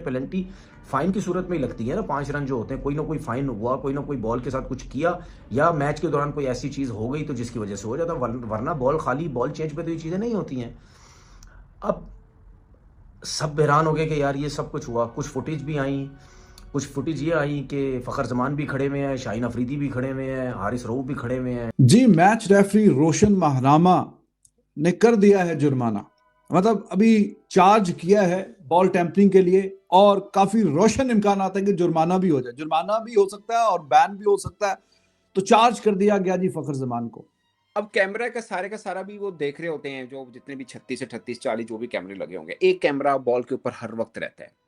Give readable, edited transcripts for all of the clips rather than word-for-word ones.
Penalty fine की सूरत में ही लगती है ना। 5 रन जो होते हैं, कोई ना कोई फाइन हुआ, कोई ना कोई बॉल के साथ कुछ किया या मैच के दौरान कोई ऐसी चीज हो गई तो जिसकी वजह से हो जाता, वरना बॉल खाली बॉल चेंज पे तो ये चीजें नहीं होती हैं। अब सब हैरान हो गए कि यार ये सब कुछ हुआ। कुछ फुटेज भी आई, कुछ फुटेज ये आई कि फखर जमान भी खड़े में है, शाहीन अफरीदी भी खड़े में है, हारिस रऊफ भी खड़े में है। जी, मैच रेफरी रोशन महरामा ने कर दिया है जुर्माना। मतलब अभी चार्ज किया है बॉल टेम्परिंग के लिए और काफी रोशन इम्कान आता है कि जुर्माना भी हो जाए। जुर्माना भी हो सकता है और बैन भी हो सकता है। तो चार्ज कर दिया गया जी फखर जमान को। अब कैमरा का सारा भी वो देख रहे होते हैं, जो जितने भी 36 से 38 40 जो भी कैमरे लगे होंगे, एक कैमरा बॉल के ऊपर हर वक्त रहता है।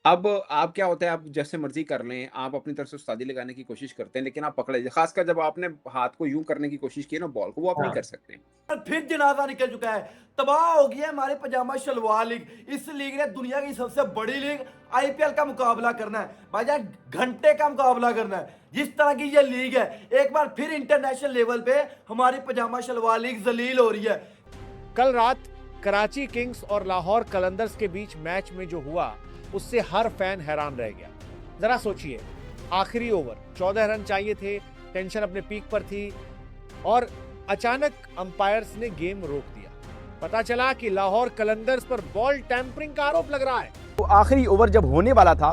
अब आप क्या होता है, आप जैसे मर्जी कर लें, आप अपनी तरफ से उस्तादी लगाने की कोशिश करते हैं, लेकिन आप पकड़े, खासकर जब आपने हाथ को यूं करने की कोशिश की ना बॉल को, वो आप नहीं कर सकते। फिर जनाजा निकल चुका है। तबाह हो गया हमारे पजामा शलवार लीग। इस लीग ने दुनिया की सबसे बड़ी लीग आईपीएल का मुकाबला करना है भाईजान, घंटे का मुकाबला करना है। जिस तरह की ये लीग है, एक बार फिर इंटरनेशनल लेवल पे हमारी पजामा शलवार लीग जलील हो रही है। कल रात कराची किंग्स और लाहौर कलंदर्स के बीच मैच में जो हुआ, उससे हर फैन हैरान रह गया। जरा सोचिए, आखिरी ओवर 14 रन चाहिए थे, टेंशन अपने पीक पर थी और अचानक अंपायर्स ने गेम रोक दिया। पता चला कि लाहौर कलंदर्स पर बॉल टैंपरिंग का आरोप लग रहा है। तो आखिरी ओवर जब होने वाला था,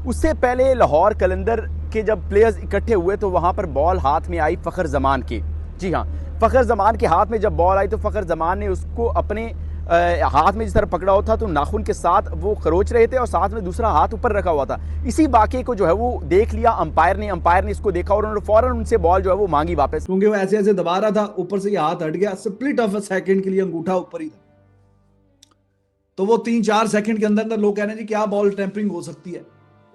उससे पहले लाहौर कलंदर के जब प्लेयर्स इकट्ठे हुए तो वहां पर बॉल हाथ में आई फखर जमान की। जी हाँ, फखर जमान के हाथ में जब बॉल आई तो फखर जमान ने उसको अपने हाथ में जिस तरह पकड़ा हुआ था तो नाखून के साथ वो खरोच रहे थे और साथ में दूसरा हाथ ऊपर रखा हुआ था। इसी वाकये को जो है वो देख लिया अंपायर ने इसको देखा और उन्होंने फौरन उनसे बॉल जो है वो मांगी वापस। क्योंकि वो ऐसे ऐसे दबा रहा था, ऊपर से ये हाथ हट गया, स्प्लिट ऑफ अ सेकंड के लिए अंगूठा ऊपर ही था। तो वो 3-4 सेकंड के अंदर लोग कह रहे हैं जी क्या बॉल टेम्परिंग हो सकती है।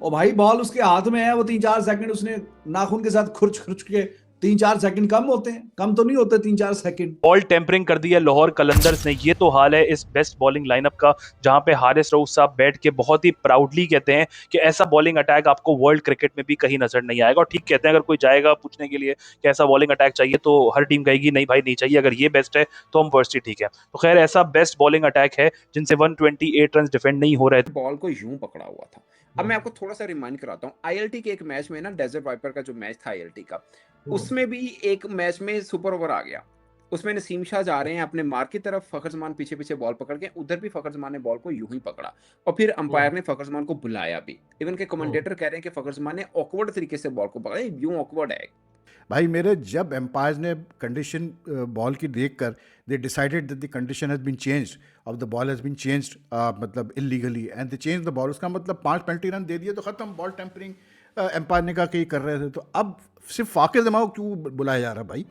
और भाई बॉल उसके हाथ में है, वो 3-4 सेकंड उसने नाखून के साथ खुरच खुरच के 3-4 सेकंड कम होते हैं, कम तो नहीं होते 3-4 सेकंड। बॉल टेम्परिंग कर दी है लाहौर कलंदर्स ने। ये तो हाल है इस बेस्ट बॉलिंग लाइनअप का, जहां पे हारिस रऊफ साहब बैठ के बहुत ही प्राउडली कहते हैं कि ऐसा बॉलिंग अटैक आपको वर्ल्ड क्रिकेट में भी कहीं नजर नहीं आएगा। और ठीक कहते हैं, अगर कोई जाएगा पूछने के लिए कि ऐसा बॉलिंग अटैक चाहिए तो हर टीम कहेगी नहीं भाई नहीं चाहिए, अगर ये बेस्ट है तो हम वर्स्ट ही ठीक है। तो खैर ऐसा बेस्ट बॉलिंग अटैक है जिनसे 128 रन डिफेंड नहीं हो रहे थे। बॉल को यूं पकड़ा हुआ था। अब मैं आपको थोड़ा सा रिमाइंड कराता हूँ, आईएलटी के एक मैच में ना, डेजर्ट वाइपर का जो मैच था आईएलटी का, उसमें भी एक मैच में सुपर ओवर आ गया। उसमें नसीम शाह जा रहे हैं अपने मार्क की तरफ, फखर जमान पीछे पीछे बॉल पकड़ के, उधर भी फखर जमान ने बॉल को यूं ही पकड़ा और फिर अंपायर ने फखर जमान को बुलाया भी। इवन के कमेंटेटर कह रहे हैं कि फखर जमान ने ऑकवर्ड तरीके से बॉल को पकड़ा, यूं ऑकवर्ड है। भाई मेरे जब एम्पायर्स ने कंडीशन बॉल की देखकर they decided that the condition has been changed of the ball has been changed मतलब illegally and they change the ball, उसका मतलब 5 पेनल्टी रन दे दिए तो ख़त्म। बॉल टेम्परिंग एम्पायर ने कहा कि ये कर रहे थे। तो अब सिर्फ फाकिर जमा को क्यों बुलाया जा रहा है भाई?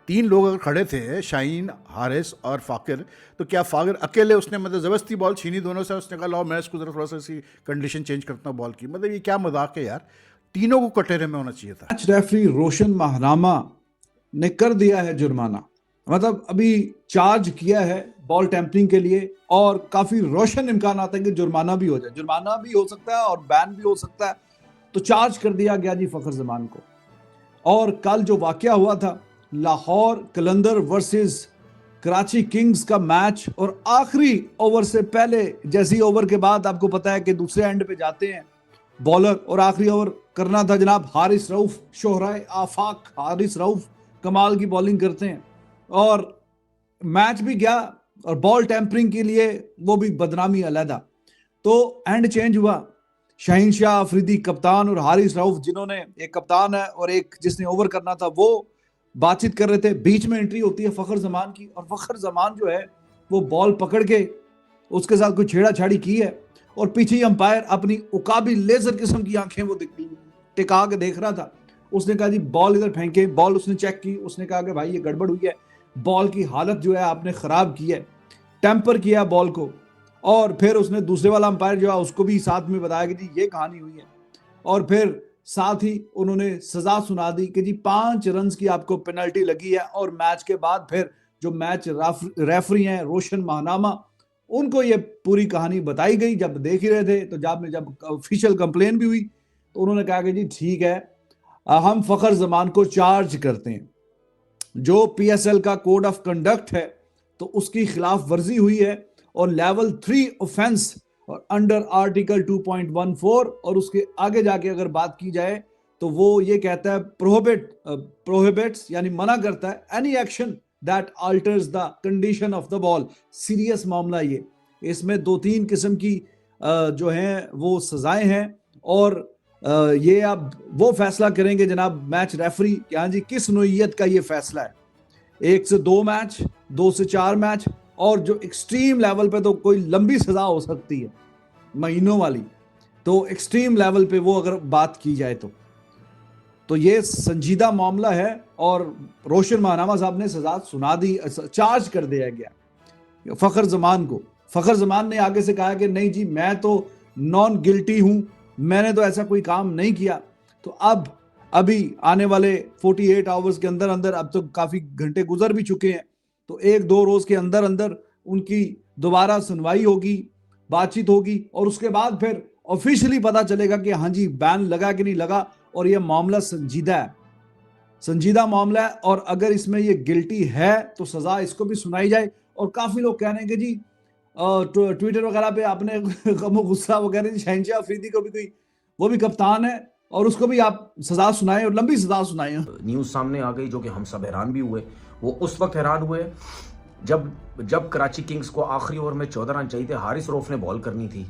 3 लोग अगर खड़े थे, शाहीन, हारिस और फाकिर, तो क्या फाकिर अकेले उसने मतलब ज़बरदस्ती बॉल छीनी दोनों से? उसने कहा लाओ मैं इसको थोड़ा सा सी कंडीशन चेंज करता हूँ बॉल की। मतलब ये क्या मजाक है यार, तीनों को कटोरे में होना चाहिए था। मैच रेफरी रोशन महरामा ने कर दिया है जुर्माना। मतलब अभी चार्ज किया है बॉल टेम्परिंग के लिए और काफी रोशन इम्कान आता है कि जुर्माना भी हो जाए। जुर्माना भी हो सकता है और बैन भी हो सकता है। तो चार्ज कर दिया गया जी फखर जमान को। और कल जो वाकया हुआ था, लाहौर कलंदर वर्सेस कराची किंग्स का मैच, और आखिरी ओवर से पहले, जैसी ओवर के बाद आपको पता है कि दूसरे एंड पे जाते हैं बॉलर, और आखिरी ओवर करना था जनाब हारिस रऊफ, शोहराए आफाक हारिस रऊफ कमाल की बॉलिंग करते हैं। और मैच भी गया और बॉल टेम्परिंग के लिए वो भी बदनामी अलहदा। तो एंड चेंज हुआ, शाहीन शाह अफरीदी कप्तान और हारिस रऊफ, जिन्होंने एक कप्तान है और एक जिसने ओवर करना था, वो बातचीत कर रहे थे। बीच में एंट्री होती है फखर जमान की और फखर जमान जो है वो बॉल पकड़ के उसके साथ कोई छेड़ाछाड़ी की है और पीछे ही अंपायर अपनी उकाबी लेजर किस्म की आंखें वो टिका के देख रहा था। उसने कहा जी बॉल इधर फेंके। बॉल उसने चेक की, उसने कहा कि भाई ये गड़बड़ हुई है, बॉल की हालत जो है आपने खराब की है, टेम्पर किया बॉल को। और फिर उसने दूसरे वाला अंपायर जो है उसको भी साथ में बताया कि जी ये कहानी हुई है। और फिर साथ ही उन्होंने सजा सुना दी कि जी 5 रन की आपको पेनल्टी लगी है। और मैच के बाद फिर जो मैच रेफरी हैं रोशन महरामा, उनको ये पूरी कहानी बताई गई। जब देख ही रहे थे तो जब ऑफिशियल कंप्लेन भी हुई तो उन्होंने कहा कि जी ठीक है, हम फखर जमान को चार्ज करते हैं। जो पीएसएल का कोड ऑफ कंडक्ट है तो उसकी खिलाफ वर्जी हुई है और लेवल 3 ऑफेंस और अंडर आर्टिकल 2.14 और उसके आगे जाके अगर बात की जाए तो वो ये कहता है प्रोहिबिट्स यानी मना करता है any action that altars the condition of the ball. Serious मामला ये, इसमें 2-3 किस्म की जो हैं वो सजाएं हैं और ये अब वो फैसला करेंगे जनाब मैच रेफरी कि हाँ जी किस नोयत का ये फैसला है। 1 से 2 मैच, 2 से 4 मैच और जो एक्सट्रीम लेवल पे तो कोई लंबी सजा हो सकती है महीनों वाली। तो एक्सट्रीम लेवल पे वो अगर बात की जाए तो ये संजीदा मामला है और रोशन महानामा साहब ने सजा सुना दी, चार्ज कर दिया गया फखर जमान को। फखर जमान ने आगे से कहा कि नहीं जी मैं तो नॉन गिल्टी हूं, मैंने तो ऐसा कोई काम नहीं किया। तो अब अभी आने वाले 48 आवर्स के अंदर अंदर, अब तो काफी घंटे गुजर भी चुके हैं, तो 1-2 रोज के अंदर अंदर उनकी दोबारा सुनवाई होगी, बातचीत होगी और उसके बाद फिर ऑफिशियली पता चलेगा कि हाँ जी बैन लगा कि नहीं लगा। और यह मामला संजीदा है, संजीदा मामला है और अगर इसमें ये गिल्टी है तो सजा इसको भी सुनाई जाए। और काफी लोग कह रहे हैं कि जी ट्विटर वगैरह पे आपने गुस्सा वगैरह जी शहनशाह अफरीदी को भी कोई, वो भी कप्तान है और उसको भी आप सजा सुनाएं और लंबी सजा सुनाएं। न्यूज़ सामने आ गई जो कि हम सब हैरान भी हुए। वो उस वक्त हैरान हुए जब कराची किंग्स को आखिरी ओवर में 14 रन चाहिए थे, हारिस रऊफ ने बॉल करनी थी।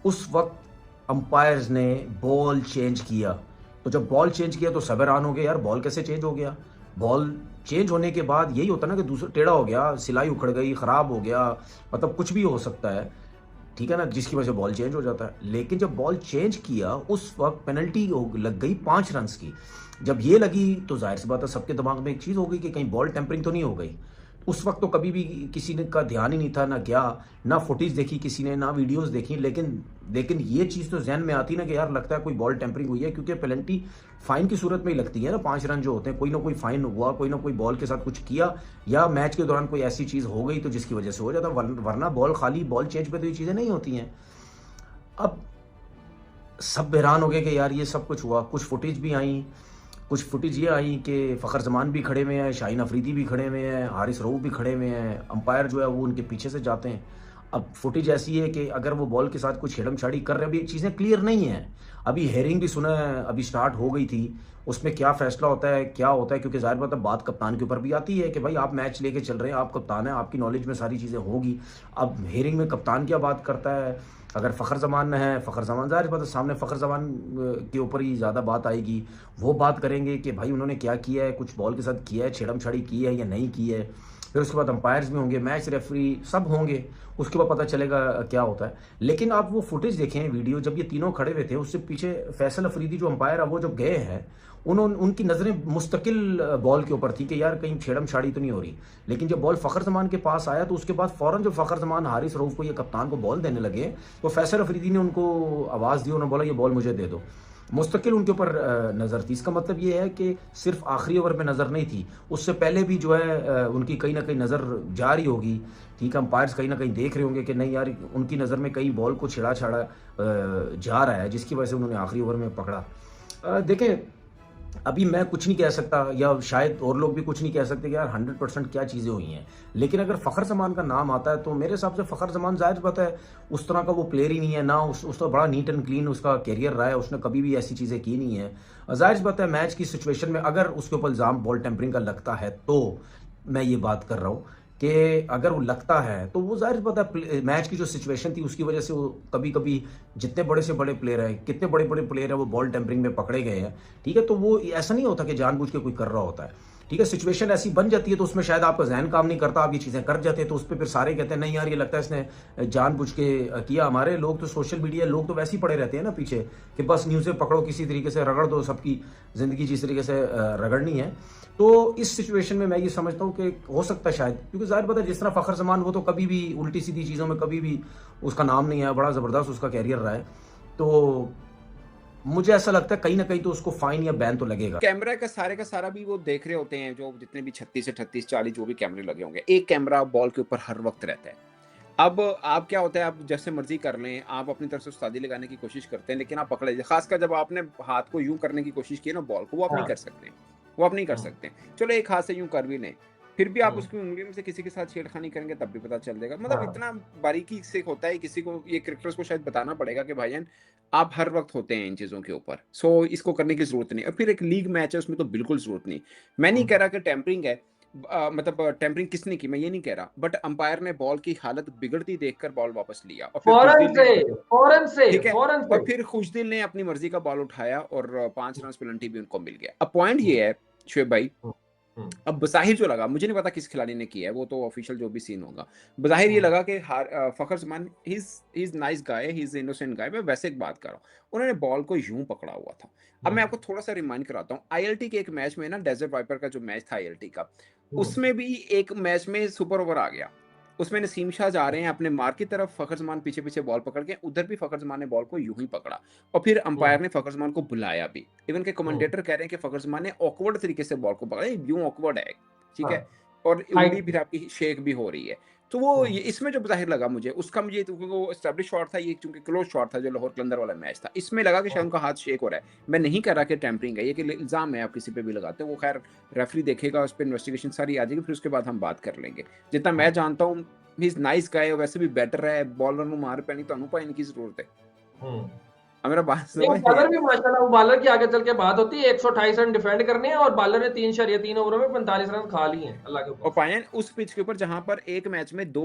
उस वक्त अंपायर्स ने बॉल चेंज किया। तो जब बॉल चेंज किया तो सब हैरान हो गए, यार बॉल कैसे चेंज हो गया। बॉल चेंज होने के बाद यही होता ना कि दूसरा टेढ़ा हो गया, सिलाई उखड़ गई, खराब हो गया, मतलब कुछ भी हो सकता है, ठीक है ना, जिसकी वजह से बॉल चेंज हो जाता है। लेकिन जब बॉल चेंज किया उस वक्त पेनल्टी लग गई 5 रन की। जब ये लगी तो जाहिर सी बात है सबके दिमाग में एक चीज़ हो गई कि कहीं बॉल टेम्परिंग तो नहीं हो गई। उस वक्त तो कभी भी किसी ने का ध्यान ही नहीं था, ना गया, ना फुटेज देखी किसी ने, ना वीडियोस देखी। लेकिन ये चीज़ तो जहन में आती ना कि यार लगता है कोई बॉल टेम्परिंग हुई है, क्योंकि पेनल्टी फाइन की सूरत में ही लगती है ना। 5 रन जो होते हैं, कोई ना कोई फाइन हुआ, कोई ना कोई बॉल के साथ कुछ किया या मैच के दौरान कोई ऐसी चीज़ हो गई तो जिसकी वजह से हो जाता, वरना बॉल खाली बॉल चेंज पे तो ये चीज़ें नहीं होती हैं। अब सब हैरान हो गए कि यार ये सब कुछ हुआ। कुछ फुटेज भी आई, कुछ फुटेज ये आई कि फ़खर जमान भी खड़े हुए हैं, शाहीन अफरीदी भी खड़े हुए हैं, हारिस रऊफ भी खड़े हुए हैं, अंपायर जो है वो उनके पीछे से जाते हैं। अब फुटेज ऐसी है कि अगर वो बॉल के साथ कुछ छेड़म-छाड़ी कर रहे हैं, अभी चीज़ें क्लियर नहीं हैं। अभी हेयरिंग भी सुना है, अभी स्टार्ट हो गई थी, उसमें क्या फैसला होता है, क्या होता है, क्योंकि ज़ाहिर बात है बात कप्तान के ऊपर भी आती है कि भाई आप मैच लेके चल रहे हैं, आप कप्तान हैं, आपकी नॉलेज में सारी चीज़ें होगी। अब हेयरिंग में कप्तान क्या बात करता है, अगर फ़खर जमान है, फ़खर जमान ज़ाहिर बात है सामने फ़खर जमान के ऊपर ही ज़्यादा बात आएगी। वो बात करेंगे कि भाई उन्होंने क्या किया है, कुछ बॉल के साथ किया है, छेड़म-छाड़ी की है या नहीं की है। फिर उसके बाद अंपायर्स भी होंगे, मैच रेफरी सब होंगे, उसके बाद पता चलेगा क्या होता है। लेकिन आप वो फुटेज देखें, वीडियो, जब ये तीनों खड़े हुए थे, उससे पीछे फैसल अफरीदी जो अंपायर है वो जब गए हैं, उनकी नज़रें मुस्तकिल बॉल के ऊपर थी कि यार कहीं छेड़म छाड़ी तो नहीं हो रही। लेकिन जब बॉल फ़खर जमान के पास आया तो उसके बाद फ़ौरन जब फ़खर जमान हारिस रऊफ को, ये कप्तान को बॉल देने लगे तो फैसल अफरीदी ने उनको आवाज़ दी, उन्होंने बोला ये बॉल मुझे दे दो। मुस्तकिल उनके ऊपर नज़र थी। इसका मतलब ये है कि सिर्फ आखिरी ओवर में नज़र नहीं थी, उससे पहले भी जो है उनकी कहीं ना कहीं नज़र जा रही होगी, ठीक है। अंपायर्स कहीं ना कहीं देख रहे होंगे कि नहीं यार उनकी नज़र में कहीं बॉल को छिड़ा छाड़ा जा रहा है, जिसकी वजह से उन्होंने आखिरी ओवर में पकड़ा। देखें, अभी मैं कुछ नहीं कह सकता या शायद और लोग भी कुछ नहीं कह सकते कि यार 100% क्या चीज़ें हुई हैं। लेकिन अगर फ़खर जमान का नाम आता है तो मेरे हिसाब से फ़खर जमान ज़ाहिर बात है उस तरह का वो प्लेयर ही नहीं है ना, उसका बड़ा नीट एंड क्लीन उसका कैरियर रहा है, उसने कभी भी ऐसी चीज़ें की नहीं है। ज़ाहिर बात है मैच की सिचुएशन में अगर उसके ऊपर इल्ज़ाम बॉल टेम्परिंग का लगता है तो मैं ये बात कर रहा हूँ कि अगर वो लगता है तो वो ज़ाहिर पता है मैच की जो सिचुएशन थी उसकी वजह से वो कभी कभी जितने बड़े से बड़े प्लेयर हैं, कितने बड़े बड़े प्लेयर हैं वो बॉल टेम्परिंग में पकड़े गए हैं, ठीक है। तो वो ऐसा नहीं होता कि जानबूझ के कोई कर रहा होता है, ठीक है। सिचुएशन ऐसी बन जाती है तो उसमें शायद आपका जहन काम नहीं करता, आप ये चीज़ें कर जाते हैं तो उस पर फिर सारे कहते हैं नहीं यार ये लगता है इसने जानबूझ के किया। हमारे लोग तो सोशल मीडिया लोग तो वैसे ही पड़े रहते हैं ना पीछे कि बस न्यूज़ें पकड़ो, किसी तरीके से रगड़ दो, सबकी ज़िंदगी जिस तरीके से रगड़नी है। तो इस सिचुएशन में मैं ये समझता हूँ कि हो सकता है शायद, क्योंकि ज़ाहिर बात है जिस तरह फ़खर जमान वो तो कभी भी उल्टी सीधी चीज़ों में कभी भी उसका नाम नहीं आया, बड़ा ज़बरदस्त उसका कैरियर रहा है। तो मुझे ऐसा लगता है कहीं ना कहीं तो उसको फाइन या बैन तो लगेगा। कैमरा का सारा भी वो देख रहे होते हैं, जो जितने भी 36 से 38 40 जो भी कैमरे लगे होंगे, एक कैमरा बॉल के ऊपर हर वक्त रहता है। अब आप क्या होता है, आप जैसे मर्जी कर लें, आप अपनी तरफ से उस्तादी लगाने की कोशिश करते हैं लेकिन आप पकड़े, खासकर जब आपने हाथ को यूं करने की कोशिश की ना बॉल को, वो आप नहीं कर सकते, वो आप नहीं कर सकते। चलो एक हाथ से यूं कर भी लें, फिर भी आप उसकी उंगली में से किसी के साथ छेड़खानी करेंगे तब भी पता चल जाएगा। मतलब हाँ। इतना बारीकी से होता है, किसी को ये क्रिकेटर्स को शायद बताना पड़ेगा कि भाईजान आप हर वक्त होते हैं इन चीज़ों के ऊपर, सो इसको करने की ज़रूरत नहीं। और फिर एक लीग मैच है, उसमें तो बिल्कुल ज़रूरत नहीं। मैं नहीं कह रहा कि टेम्परिंग है, मतलब टेम्परिंग किसने की मैं ये नहीं कह रहा, बट अंपायर ने बॉल की हालत बिगड़ती देखकर बॉल वापस लिया और फिर ठीक है, फौरन और से फिर खुशदिल ने अपनी मर्जी का बॉल उठाया और 5 रन पेनल्टी भी उनको मिल गया। अब पॉइंट ये है शुएब भाई, अब बज़ाहिर जो लगा, मुझे नहीं पता किस खिलाड़ी ने किया है, वो तो ऑफिशियल जो भी सीन होगा, बज़ाहिर ये लगा कि Fakhar Zaman he is nice guy, he is innocent guy, मैं वैसे एक बात कर रहा हूँ। उन्होंने बॉल को यूं पकड़ा हुआ था। अब मैं आपको थोड़ा सा रिमाइंड कराता हूँ, आईएलटी के एक मैच में ना, डेजर्ट वाइपर का जो मैच था आईएलटी का, उसमें भी एक मैच में सुपर ओवर आ गया। उसमें नसीम शाह जा रहे हैं अपने मार्क की तरफ, फ़खर ज़मान पीछे पीछे बॉल पकड़ के, उधर भी फ़खर ज़मान ने बॉल को यूं ही पकड़ा और फिर अंपायर ने फ़खर ज़मान को बुलाया भी। इवन के कमेंटेटर कह रहे हैं कि फ़खर ज़मान ने ऑकवर्ड तरीके से बॉल को पकड़ा, यूं ऑकवर्ड है, ठीक है, और उंगली फिर आपकी शेक भी हो रही है। तो वो ये इसमें जो ज़ाहिर लगा मुझे, उसका मुझे तो वो एस्टैब्लिश शॉट था, ये चूंकि क्लोज शॉट था जो लाहौर कलंदर वाला मैच था, इसमें लगा कि शायद उनका हाथ शेक हो रहा है। मैं नहीं कह रहा कि टैंपरिंग है, ये कि इल्ज़ाम है आप किसी पे भी लगाते हो, वो खैर रेफरी देखेगा, उस पर इन्वेस्टिगेशन सारी आ जाएगी, फिर उसके बाद हम बात कर लेंगे। जितना मैं जानता हूँ ही इज़ नाइस गाय, वैसे भी बेटर है, बॉलर ਨੂੰ मार पैनी तो पाने की जरूरत है। अब मेरा बात समझ बॉलर भी माशाल्लाह, वो बॉलर की आगे चल के बात होती है, 128 रन डिफेंड करने हैं और बॉलर ने 3 ओवरों में 45 रन खा लिए हैं, अल्लाह के और पायन उस पिच के ऊपर जहां पर एक मैच में 2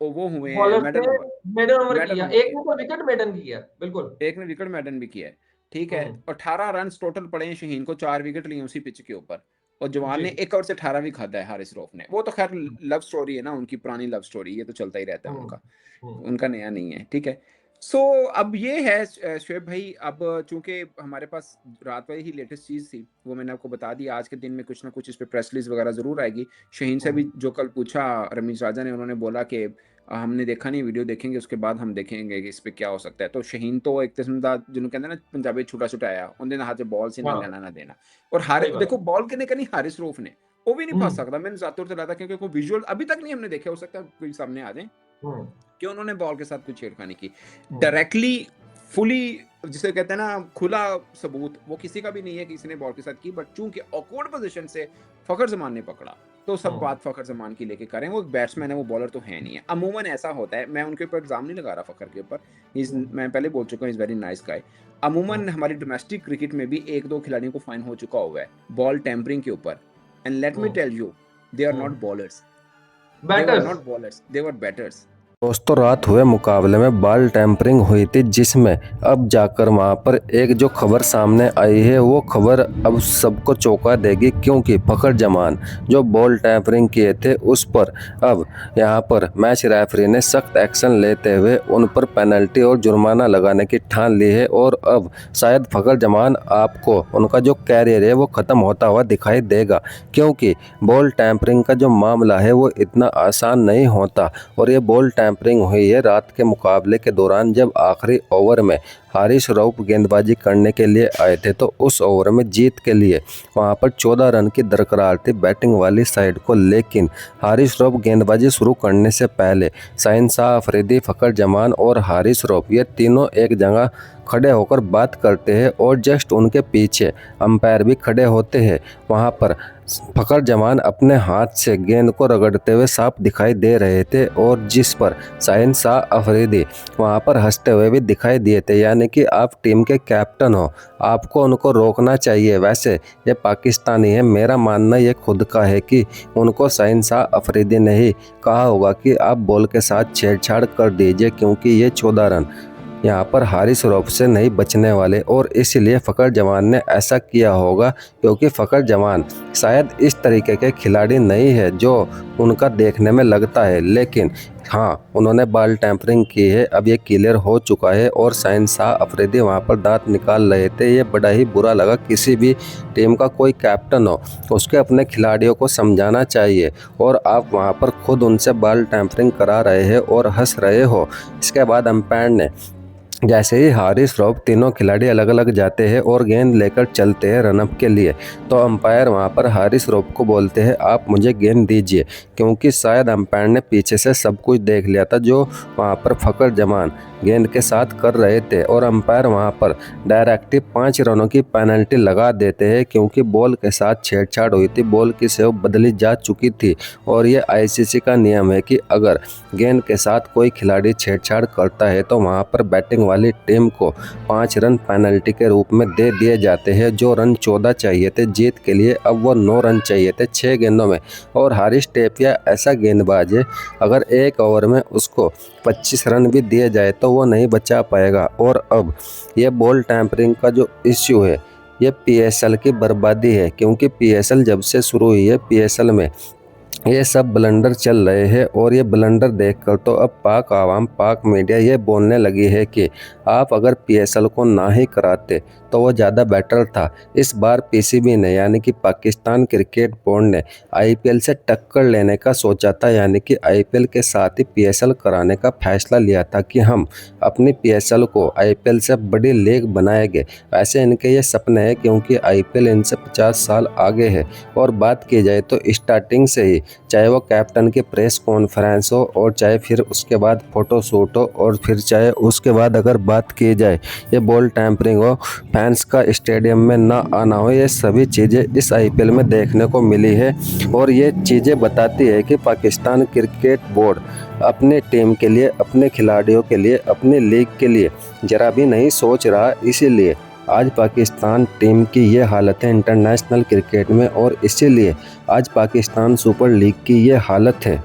वो हुए हैं बॉलर मेडल ने मेडन ओवर मेडल किया, ओवर एक ने तो विकेट मेडन किया, बिल्कुल एक ने विकेट मेडन भी किया है, ठीक है। 18 रन टोटल पड़े हैं, शहीन को 4 विकेट लिए उसी पिच के ऊपर, और जवान ने 1 ओवर से 18 भी खादा है हारिस रऊफ ने। वो तो खैर लव स्टोरी है ना, उनकी पुरानी लव स्टोरी, ये तो चलता ही रहता है उनका, उनका नया नहीं है, ठीक है। सो अब ये है शुएब भाई, अब चूंकि हमारे पास रात वाली ही लेटेस्ट चीज़ थी, वो मैंने आपको बता दी। आज के दिन में कुछ ना कुछ इस पे प्रेस रिलीज वगैरह जरूर आएगी। शहीन से भी जो कल पूछा रमीज राजा ने, उन्होंने बोला कि हमने देखा नहीं, वीडियो देखेंगे उसके बाद हम देखेंगे कि इस पे क्या हो सकता है। तो शहीन तो एक किस्म का जिन्होंने कहते हैं ना पंजाबी छुटा छुटाया, उन्हें हाथ से बॉल से नहीं लेना ना देना। और हारिस देखो बॉल के नहीं हारिस रऊफ ने वो भी नहीं फंस सकता, मैंने ज़ात तौर से लाया था, क्योंकि कोई विजुअल अभी तक नहीं हमने देखे, हो सकता है कोई सामने आ जाए कि उन्होंने बॉल के साथ कुछ छेड़खानी की डायरेक्टली फुली, जिसे कहते हैं ना खुला सबूत, वो किसी का भी नहीं है कि किसी ने बॉल के साथ की, बट चूंकि ऑकवर्ड पोजीशन से फ़खर ज़मान ने पकड़ा तो सब बात फ़खर ज़मान की लेके करें। वो एक बैट्समैन है, वो बॉलर तो है नहीं है। अमूमन ऐसा होता है, मैं उनके ऊपर इल्ज़ाम नहीं लगा रहा फ़खर के ऊपर, मैं पहले बोल चुका हूँ इज़ वेरी नाइस गाय। अमूमन हमारी डोमेस्टिक क्रिकेट में भी 1-2 खिलाड़ियों को फाइन हो चुका हुआ है बॉल टेम्परिंग के ऊपर, and let me tell you they are not bowlers, they were not bowlers, they were batters। दोस्तों, रात हुए मुकाबले में बॉल टैंपरिंग हुई थी, जिसमें अब जाकर वहां पर एक जो खबर सामने आई है, वो खबर अब सबको चौंका देगी, क्योंकि फ़खर जमान जो बॉल टैंपरिंग किए थे उस पर अब यहां पर मैच रेफरी ने सख्त एक्शन लेते हुए उन पर पेनल्टी और जुर्माना लगाने की ठान ली है। और अब शायद फ़खर जमान आपको उनका जो कैरियर है वो ख़त्म होता हुआ दिखाई देगा, क्योंकि बॉल टैंपरिंग का जो मामला है वो इतना आसान नहीं होता। और ये बॉल टैंपरिंग हुई है रात के मुकाबले के दौरान, जब आखिरी ओवर में हारिस रऊफ गेंदबाजी करने के लिए आए थे, तो उस ओवर में जीत के लिए वहां पर 14 रन की दरकार थी बैटिंग वाली साइड को। लेकिन हारिस रऊफ गेंदबाजी शुरू करने से पहले शाहीन शाह अफरीदी, फ़खर जमान और हारिस रऊफ ये तीनों एक जगह खड़े होकर बात करते हैं और जस्ट उनके पीछे अंपायर भी खड़े होते हैं। वहां पर फ़खर जमान अपने हाथ से गेंद को रगड़ते हुए साफ दिखाई दे रहे थे, और जिस पर शाहीन शाह अफरीदी वहां पर हंसते हुए भी दिखाई दिए थे। यानी कि आप टीम के कैप्टन हो, आपको उनको रोकना चाहिए। वैसे ये पाकिस्तानी है, मेरा मानना ये खुद का है कि उनको शाहीन शाह अफरीदी ने ही कहा होगा कि आप बॉल के साथ छेड़छाड़ कर दीजिए, क्योंकि ये 14 रन यहाँ पर हारिस रऊफ से नहीं बचने वाले। और इसलिए फ़खर जमान ने ऐसा किया होगा, क्योंकि फ़खर जमान शायद इस तरीके के खिलाड़ी नहीं है जो उनका देखने में लगता है। लेकिन हाँ, उन्होंने बॉल टैंपरिंग की है, अब ये क्लियर हो चुका है। और शाहीन शाह अफरीदी वहाँ पर दांत निकाल रहे थे, ये बड़ा ही बुरा लगा। किसी भी टीम का कोई कैप्टन हो, उसके अपने खिलाड़ियों को समझाना चाहिए, और आप वहाँ पर खुद उनसे बॉल टैंपरिंग करा रहे हैं और हंस रहे हो। इसके बाद अंपायर ने जैसे ही हारिस रऊफ, तीनों खिलाड़ी अलग अलग जाते हैं और गेंद लेकर चलते हैं रनअप के लिए, तो अंपायर वहां पर हारिस रऊफ को बोलते हैं आप मुझे गेंद दीजिए, क्योंकि शायद अंपायर ने पीछे से सब कुछ देख लिया था जो वहां पर फ़खर जमान गेंद के साथ कर रहे थे और अंपायर वहां पर डायरेक्टिव 5 रनों की पेनल्टी लगा देते हैं क्योंकि बॉल के साथ छेड़छाड़ हुई थी, बॉल की सेव बदली जा चुकी थी। और ये आईसीसी का नियम है कि अगर गेंद के साथ कोई खिलाड़ी छेड़छाड़ करता है तो वहां पर बैटिंग वाली टीम को 5 रन पेनल्टी के रूप में दे दिए जाते हैं। जो रन 14 चाहिए थे जीत के लिए, अब वो 9 रन चाहिए थे 6 गेंदों में। और हारिस टेपिया ऐसा गेंदबाज है, अगर एक ओवर में उसको 25 रन भी दिए जाए तो वो नहीं बचा पाएगा। और अब ये बॉल टैंपरिंग का जो इश्यू है ये पीएसएल की बर्बादी है, क्योंकि पीएसएल जब से शुरू हुई है पीएसएल में ये सब ब्लंडर चल रहे हैं। और ये ब्लंडर देखकर तो अब पाक आवाम, पाक मीडिया ये बोलने लगी है कि आप अगर पीएसएल को ना ही कराते तो वो ज़्यादा बेटर था। इस बार पीसीबी ने यानी कि पाकिस्तान क्रिकेट बोर्ड ने आईपीएल से टक्कर लेने का सोचा था, यानी कि आईपीएल के साथ ही पीएसएल कराने का फैसला लिया था कि हम अपनी पीएसएल को आईपीएल से बड़ी लीग बनाएंगे। वैसे इनके ये सपने हैं क्योंकि आईपीएल इनसे 50 साल आगे है। और बात की जाए तो स्टार्टिंग से ही, चाहे वो कैप्टन की प्रेस कॉन्फ्रेंस हो और चाहे फिर उसके बाद फोटो शूट हो और फिर चाहे उसके बाद अगर बात की जाए ये बॉल टैंपरिंग हो, फैंस का स्टेडियम में ना आना हो, ये सभी चीज़ें इस आईपीएल में देखने को मिली है। और ये चीज़ें बताती है कि पाकिस्तान क्रिकेट बोर्ड अपने टीम के लिए, अपने खिलाड़ियों के लिए, अपनी लीग के लिए जरा भी नहीं सोच रहा। इसीलिए आज पाकिस्तान टीम की ये हालत है इंटरनेशनल क्रिकेट में, और इसीलिए आज पाकिस्तान सुपर लीग की ये हालत है।